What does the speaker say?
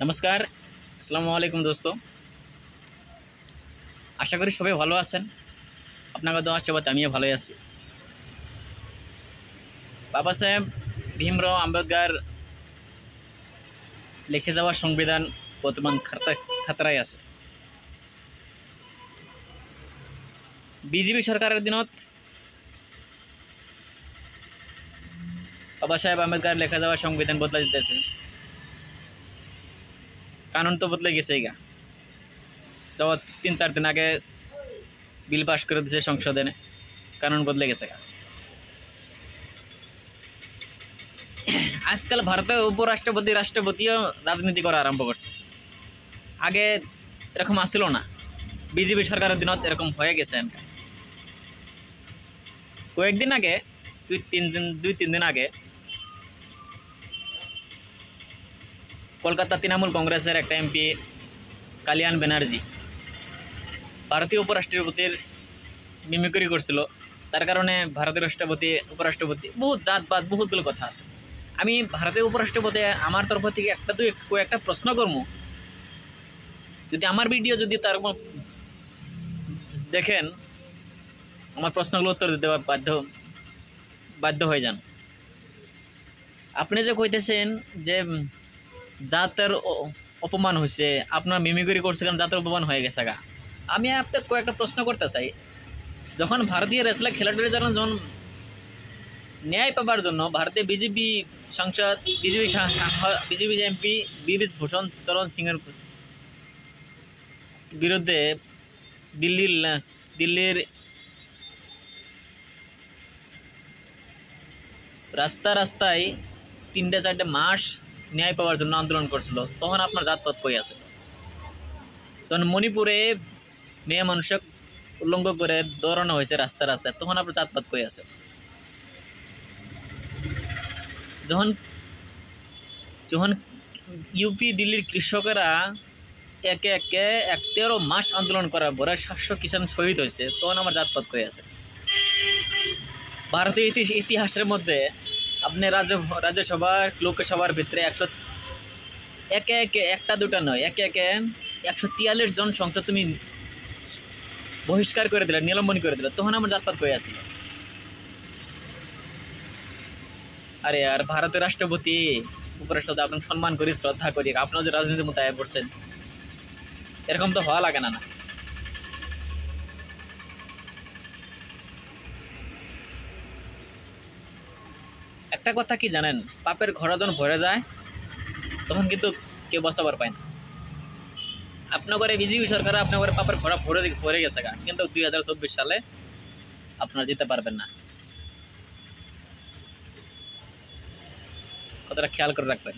নমস্কার, আসসালামু আলাইকুম দোস্ত। আশা করি সবাই ভালো আছেন। আপনাকে দোয়া আশীর্বাদ আমিও ভালোই আছি। বাবা সাহেব ভীমরাও আম্বেদকর লিখে যাওয়া সংবিধান বর্তমান খাতরায় আছে। বিজেপি সরকারের দিনত বাবা সাহেব আম্বেদকর লেখা যাওয়া সংবিধান বদলা দিতেছে। কানুন তো বদলে গেছে গা। যাওয়া 3-4 দিন আগে বিল পাস করে দিয়েছে সংসদে, কানুন বদলে গেছে গা। আজকাল ভারতের উপরাষ্ট্রপতি রাষ্ট্রপতিও রাজনীতি করা আরম্ভ করছে। আগে এরকম আসছিল না, বিজেপি সরকারের দিনত এরকম হয়ে গেছে। কয়েকদিন আগে 2-3 দিন আগে কলকাতা তৃণমূল কংগ্রেসের একটা এমপি কালিয়ান ব্যানার্জি ভারতীয় উপরাষ্ট্রপতির মিমিক্রি করছিল। তার কারণে ভারতের রাষ্ট্রপতি উপরাষ্ট্রপতি বহুত জাতপাত বহুতগুলো কথা আছে। আমি ভারতীয় উপরাষ্ট্রপতি আমার তরফ থেকে একটা প্রশ্ন করবো, যদি আমার ভিডিও যদি তার দেখেন, আমার প্রশ্নগুলো উত্তর দিতে বাধ্য হয়ে যান। আপনি যে কইতেছেন যে জাতের অপমান হয়েছে, আপনার মিমিক্রি করছিলেন, জাতের অপমান হয়ে গেছে গা। আমি আপনাকে কয়েকটা প্রশ্ন করতে চাই। যখন ভারতীয় রেসলার খেলাধুলা যখন ন্যায় পাবার জন্য ভারতীয় বিজেপি সাংসদ বিজেপি এমপি বীরভূষণ চরণ সিংয়ের বিরুদ্ধে দিল্লির রাস্তায় 3-4 মাস ন্যায় পাওয়ার জন্য আন্দোলন করছিল, তখন আপনার জাতপাত কই আছে? যখন মণিপুরে মেয়ে মানুষকে উল্লঙ্ঘ করে দৌড়ানো হয়েছে রাস্তায়, তখন আপনার জাতপাত কই আছে? যখন ইউপি দিল্লির কৃষকেরা একে 13 মাস আন্দোলন করার পরে 700 কিষান শহীদ হয়েছে, তখন আমার জাতপাত কই আছে? ভারতীয় ইতিহাসের মধ্যে আপনি রাজ্যসভার লোকসভার ভিতরে একটা দুটা নয়, 143 জন সংসদ তুমি বহিষ্কার করে দিলে, নিলম্বন করে দিলে, তখন আমার জাতপাত কই আছে? আরে আর ভারতের রাষ্ট্রপতি উপরাষ্ট্রপতি আপনার সম্মান করি, শ্রদ্ধা করি, আপনার যে রাজনীতির মতো আয় পড়ছেন, এরকম তো হওয়া লাগে না। একটা কথা কি জানেন, পাপের ঘোড়া যখন ভরে যায় তখন কিন্তু কেউ বাঁচাবার পায় না। আপনার ঘরে বিজেপি সরকার আপনার ঘরে পাপের ঘোড়া ভরে গেছে গা, কিন্তু 2024 সালে আপনারা যেতে পারবেন না। কথাটা খেয়াল করে রাখবেন।